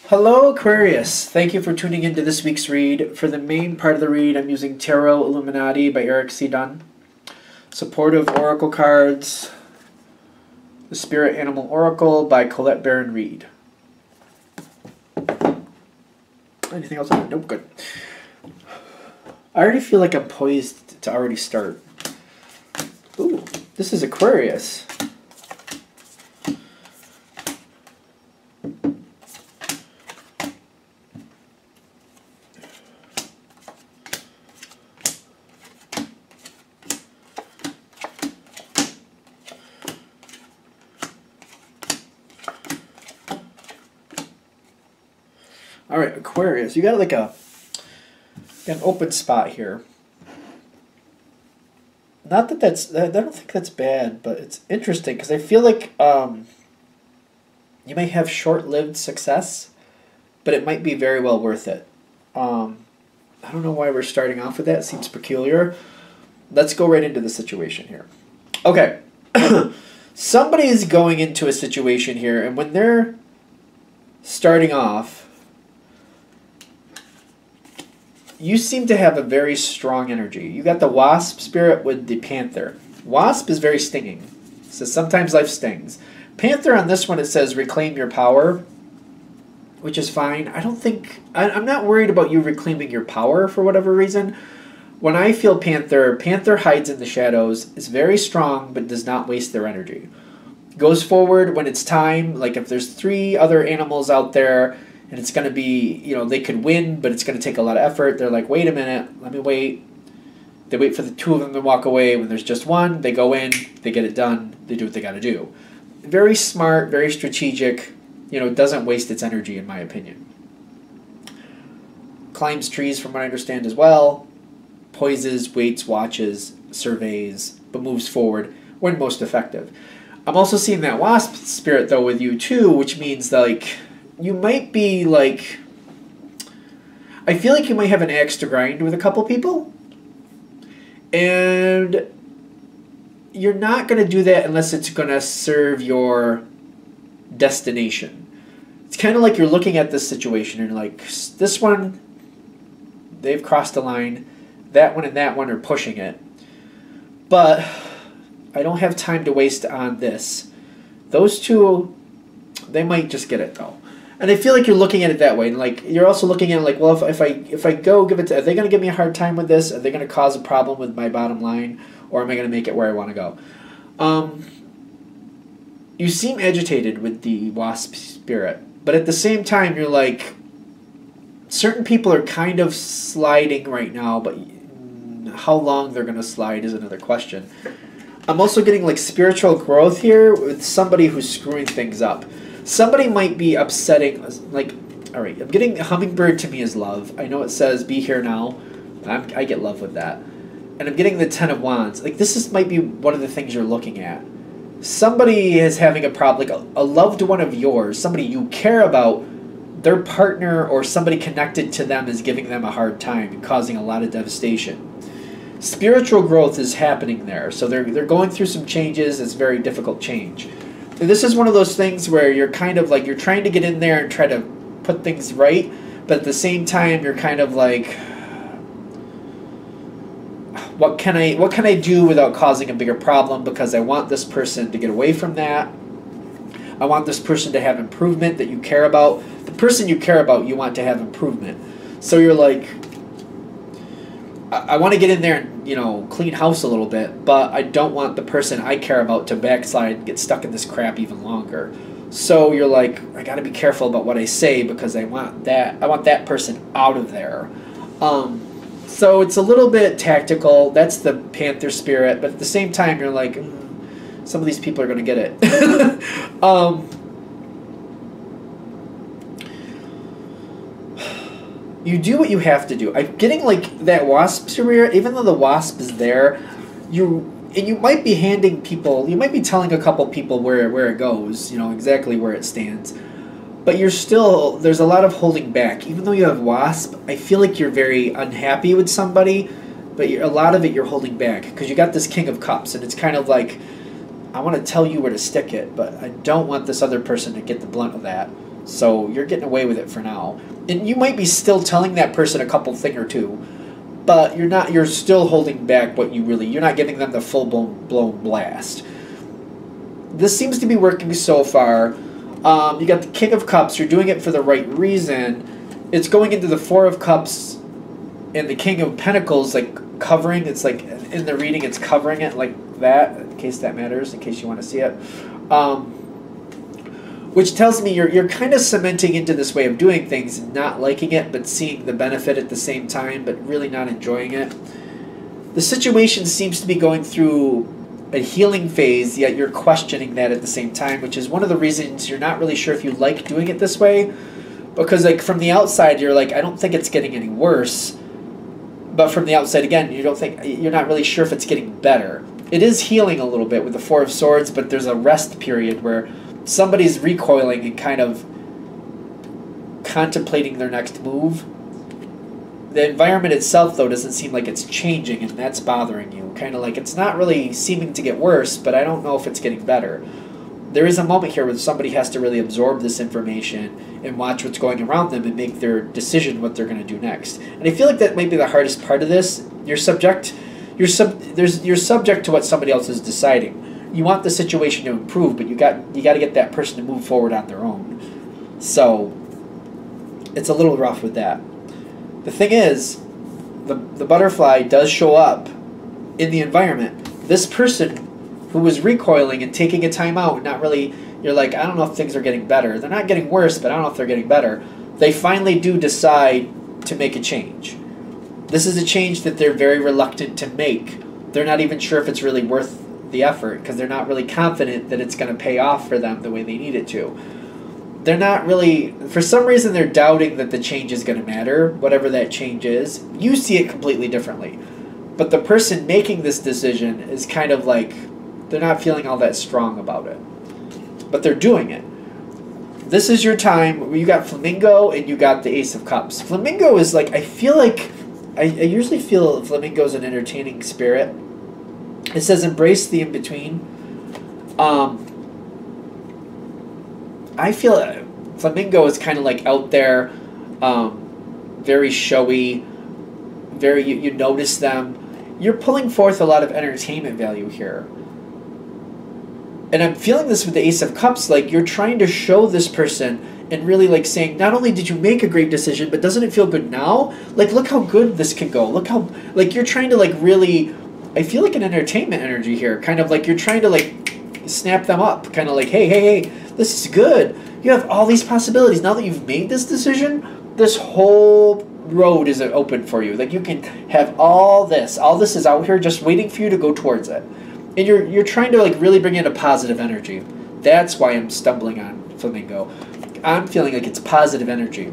Hello Aquarius, thank you for tuning into this week's read. For the main part of the read, I'm using Tarot Illuminati by Eric C. Dunn. Supportive Oracle cards, The Spirit Animal Oracle by Colette Baron Reed. Anything else? Nope, good. I already feel like I'm poised to already start. Ooh, this is Aquarius. All right, Aquarius, you got like an open spot here. Not that I don't think that's bad, but it's interesting because I feel like you may have short-lived success, but it might be very well worth it. I don't know why we're starting off with that. It seems peculiar. Let's go right into the situation here. Okay. Somebody is going into a situation here, and when they're starting off, you seem to have a very strong energy. You got the wasp spirit with the panther. Wasp is very stinging. It says sometimes life stings. Panther on this one, it says reclaim your power, which is fine. I'm not worried about you reclaiming your power for whatever reason. When I feel panther, panther hides in the shadows, is very strong, but does not waste their energy. Goes forward when it's time, like if there's 3 other animals out there, and it's going to be, they could win, but it's going to take a lot of effort. They're like, wait a minute, let me wait. They wait for the 2 of them to walk away. When there's just one, they go in, they get it done, they do what they got to do. Very smart, very strategic, doesn't waste its energy, in my opinion. Climbs trees, from what I understand as well. Poises, waits, watches, surveys, but moves forward when most effective. I'm also seeing that wasp spirit, though, with you, too, which means, you might be I feel like you might have an axe to grind with a couple people, and you're not going to do that unless it's going to serve your destination. It's kind of like you're looking at this situation and like, this one, they've crossed the line, that one and that one are pushing it, but I don't have time to waste on this. Those two, they might just get it though. And I feel like you're looking at it that way, and you're also looking at it like, well, if I go give it to, are they going to give me a hard time with this? Are they going to cause a problem with my bottom line, or am I going to make it where I want to go? You seem agitated with the wasp spirit, but at the same time, you're like, certain people are kind of sliding right now, but how long they're going to slide is another question. I'm also getting spiritual growth here with somebody who's screwing things up. Somebody might be upsetting, all right, I'm getting hummingbird to me is love. I know it says be here now. I get love with that. And I'm getting the 10 of Wands. Might be one of the things you're looking at. Somebody is having a problem, a loved one of yours, somebody you care about, their partner or somebody connected to them is giving them a hard time and causing a lot of devastation. Spiritual growth is happening there. So they're going through some changes. It's very difficult change. This is one of those things where you're kind of you're trying to get in there and try to put things right, but at the same time you're kind of what can I do without causing a bigger problem, because I want this person to get away from that. I want this person to have improvement that you care about. The person you care about, you want to have improvement. So you're like, I want to get in there and, clean house a little bit, but I don't want the person I care about to backslide and get stuck in this crap even longer. So you're like, I got to be careful about what I say because I want that person out of there. So it's a little bit tactical. That's the panther spirit, but at the same time, you're like, some of these people are going to get it. You do what you have to do. I'm getting that wasp spirit, even though the wasp is there, you might be handing people, you might be telling a couple people where it goes, exactly where it stands. But there's a lot of holding back. Even though you have wasp, I feel like you're very unhappy with somebody, but a lot of it you're holding back because you got this King of Cups, and it's kind of like, I want to tell you where to stick it, but I don't want this other person to get the blunt of that. So you're getting away with it for now. And you might be still telling that person a couple thing or two, but you're still holding back what you're not giving them the full blown blast. This seems to be working so far. You got the King of Cups. You're doing it for the right reason. It's going into the Four of Cups and the King of Pentacles, like covering. It's like in the reading, it's covering it like that, in case that matters, in case you want to see it. Which tells me you're kind of cementing into this way of doing things, not liking it, but seeing the benefit at the same time, but really not enjoying it. The situation seems to be going through a healing phase, yet you're questioning that at the same time, which is one of the reasons you're not really sure if you like doing it this way. Because like from the outside, you're like, I don't think it's getting any worse. But from the outside, again, you're not really sure if it's getting better. It is healing a little bit with the Four of Swords, but there's a rest period where somebody's recoiling and kind of contemplating their next move. The environment itself, though, doesn't seem like it's changing, and that's bothering you. Kind of like it's not really seeming to get worse, but I don't know if it's getting better. There is a moment here where somebody has to really absorb this information and watch what's going around them and make their decision what they're going to do next. And I feel like that might be the hardest part of this. You're subject to what somebody else is deciding. You want the situation to improve, but you got to get that person to move forward on their own. So it's a little rough with that. The thing is, the butterfly does show up in the environment. This person who was recoiling and taking a time out, not really, you're like, I don't know if things are getting better. They're not getting worse, but I don't know if they're getting better. They finally do decide to make a change. This is a change that they're very reluctant to make. They're not even sure if it's really worth the effort because they're not really confident that it's going to pay off for them the way they need it to. They're not really, for some reason they're doubting that the change is going to matter, whatever that change is. You see it completely differently. But the person making this decision is kind of like, they're not feeling all that strong about it. But they're doing it. This is your time. You got Flamingo and you got the Ace of Cups. Flamingo is like, I feel like, I usually feel Flamingo's an entertaining spirit. It says embrace the in-between. I feel Flamingo is kind of like out there, very showy, you notice them. You're pulling forth a lot of entertainment value here. And I'm feeling this with the Ace of Cups, like you're trying to show this person and really like saying, not only did you make a great decision, but doesn't it feel good now? Like, look how good this can go. Look how, like, you're trying to like really, I feel like an entertainment energy here. Kind of like you're trying to like snap them up. Kind of like, hey, this is good. You have all these possibilities. Now that you've made this decision, this whole road is open for you. Like you can have all this. All this is out here just waiting for you to go towards it. And you're trying to like really bring in a positive energy. That's why I'm stumbling on Flamingo. I'm feeling like it's positive energy.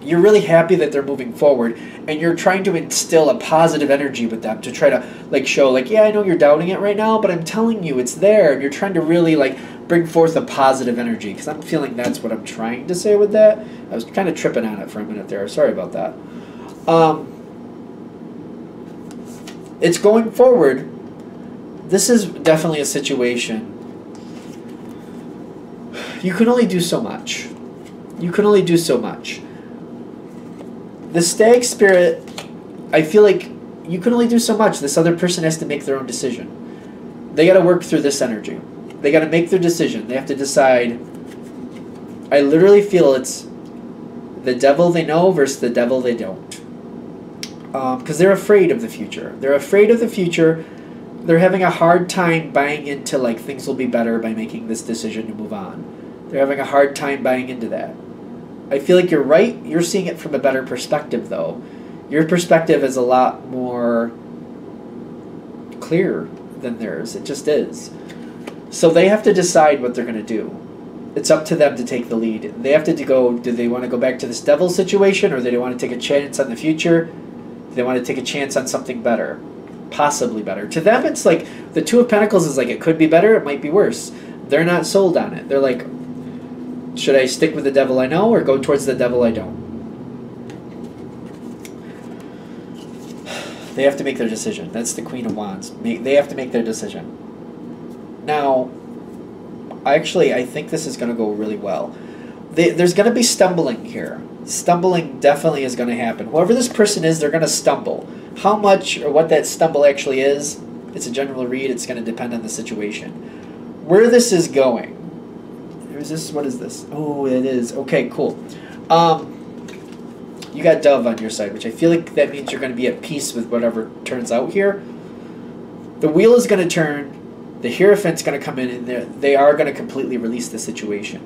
You're really happy that they're moving forward, and you're trying to instill a positive energy with them to try to like show like, yeah, I know you're doubting it right now, but I'm telling you it's there, and you're trying to really like bring forth a positive energy, because I'm feeling that's what I'm trying to say with that. I was kind of tripping on it for a minute there. Sorry about that. It's going forward. This is definitely a situation. You can only do so much. You can only do so much. The stag spirit, I feel like you can only do so much. This other person has to make their own decision. They got to work through this energy. They got to make their decision. They have to decide. I literally feel it's the devil they know versus the devil they don't. Because they're afraid of the future. They're afraid of the future. They're having a hard time buying into like things will be better by making this decision to move on. They're having a hard time buying into that. I feel like you're right. You're seeing it from a better perspective, though. Your perspective is a lot more clear than theirs. It just is. So they have to decide what they're going to do. It's up to them to take the lead. They have to go, do they want to go back to this devil situation, or do they want to take a chance on the future? Do they want to take a chance on something better? Possibly better. To them, it's like the Two of Pentacles is like it could be better, it might be worse. They're not sold on it. They're like, should I stick with the devil I know or go towards the devil I don't? They have to make their decision. That's the Queen of Wands. They have to make their decision. Now, actually, I think this is going to go really well. there's going to be stumbling here. Stumbling definitely is going to happen. Whoever this person is, they're going to stumble. How much or what that stumble actually is, it's a general read. It's going to depend on the situation. Where this is going. Is this, what is this? Oh, it is. Okay, cool. You got Dove on your side, which I feel like that means you're going to be at peace with whatever turns out here. The wheel is going to turn. The Hierophant's going to come in, and they are going to completely release the situation.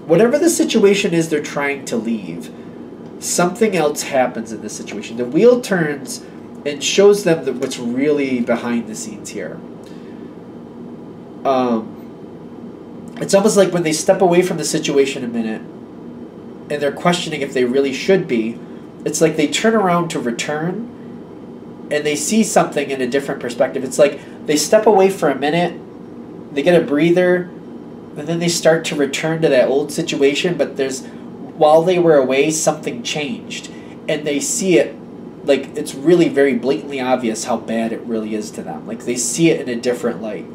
Whatever the situation is they're trying to leave, something else happens in this situation. The wheel turns and shows them what's really behind the scenes here. It's almost like when they step away from the situation a minute and they're questioning if they really should be, it's like they turn around to return and they see something in a different perspective. It's like they step away for a minute, they get a breather, and then they start to return to that old situation, but while they were away, something changed. And they see it, like, it's really very blatantly obvious how bad it really is to them. Like, they see it in a different light.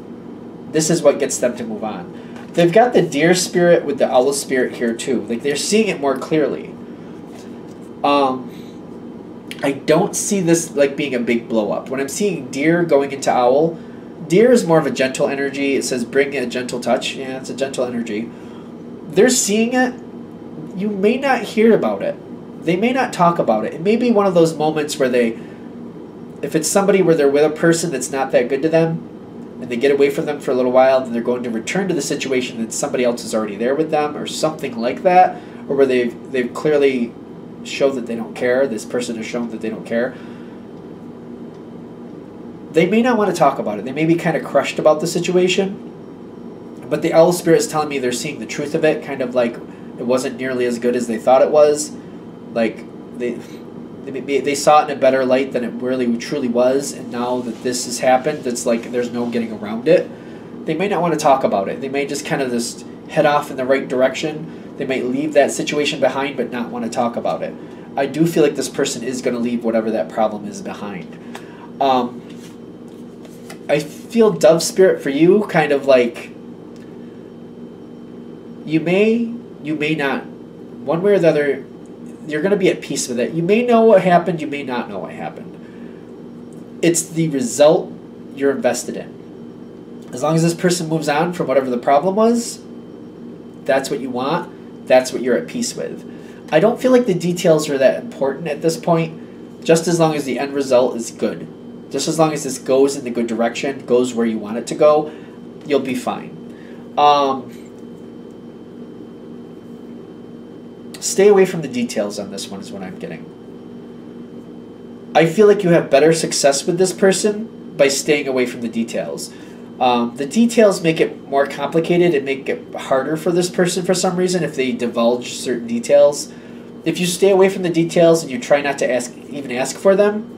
This is what gets them to move on. They've got the deer spirit with the owl spirit here, too. Like, they're seeing it more clearly. I don't see this, like, being a big blow-up. When I'm seeing deer going into owl, deer is more of a gentle energy. It says bring a gentle touch. Yeah, it's a gentle energy. They're seeing it. You may not hear about it. They may not talk about it. It may be one of those moments where if it's somebody where they're with a person that's not that good to them, and they get away from them for a little while, then they're going to return to the situation that somebody else is already there with them, or something like that, or where they've clearly shown that they don't care. This person has shown that they don't care. They may not want to talk about it. They may be kind of crushed about the situation, but the owl spirit is telling me they're seeing the truth of it, kind of like it wasn't nearly as good as they thought it was. Like, they saw it in a better light than it really truly was, and now that this has happened, it's like there's no getting around it. They may not want to talk about it. They may just kind of just head off in the right direction. They might leave that situation behind but not want to talk about it. I do feel like this person is going to leave whatever that problem is behind. I feel Dove Spirit for you, kind of like you may not, one way or the other, you're going to be at peace with it. You may know what happened, you may not know what happened. It's the result you're invested in. As long as this person moves on from whatever the problem was, that's what you want, that's what you're at peace with. I don't feel like the details are that important at this point, just as long as the end result is good. Just as long as this goes in the good direction, goes where you want it to go, you'll be fine. Stay away from the details on this one is what I'm getting. I feel like you have better success with this person by staying away from the details. The details make it more complicated and make it harder for this person for some reason if they divulge certain details. If you stay away from the details and you try not to even ask for them,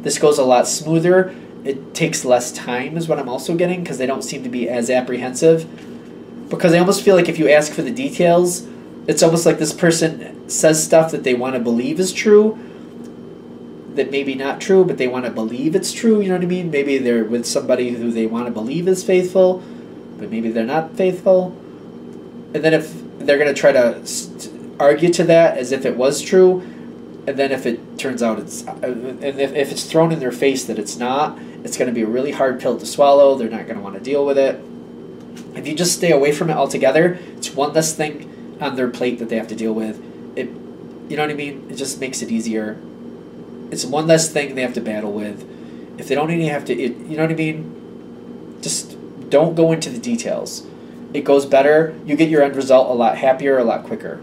this goes a lot smoother. It takes less time is what I'm also getting, because they don't seem to be as apprehensive. Because I almost feel like if you ask for the details, it's almost like this person says stuff that they want to believe is true, that maybe not true, but they want to believe it's true, you know what I mean? Maybe they're with somebody who they want to believe is faithful, but maybe they're not faithful. And then if they're going to try to argue to that as if it was true, and then if it turns out it's, and if it's thrown in their face that it's not, it's going to be a really hard pill to swallow. They're not going to want to deal with it. If you just stay away from it altogether, it's one less thing on their plate that they have to deal with. You know what I mean? It just makes it easier. It's one less thing they have to battle with. If they don't even have to, you know what I mean? Just don't go into the details. It goes better. You get your end result a lot happier, a lot quicker.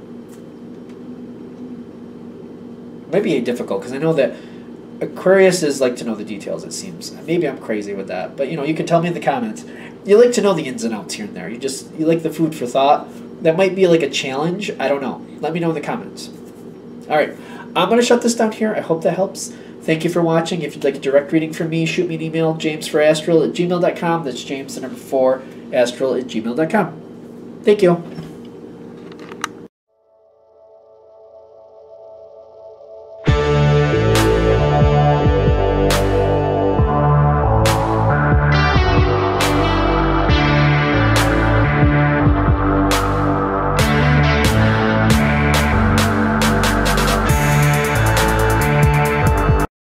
It might be difficult because I know that Aquarius is like to know the details, it seems. Maybe I'm crazy with that, but you can tell me in the comments. You like to know the ins and outs here and there. You like the food for thought. That might be like a challenge. I don't know. Let me know in the comments. All right. I'm going to shut this down here. I hope that helps. Thank you for watching. If you'd like a direct reading from me, shoot me an email, jamesforastral@gmail.com. That's James, the number 4, astral@gmail.com. Thank you.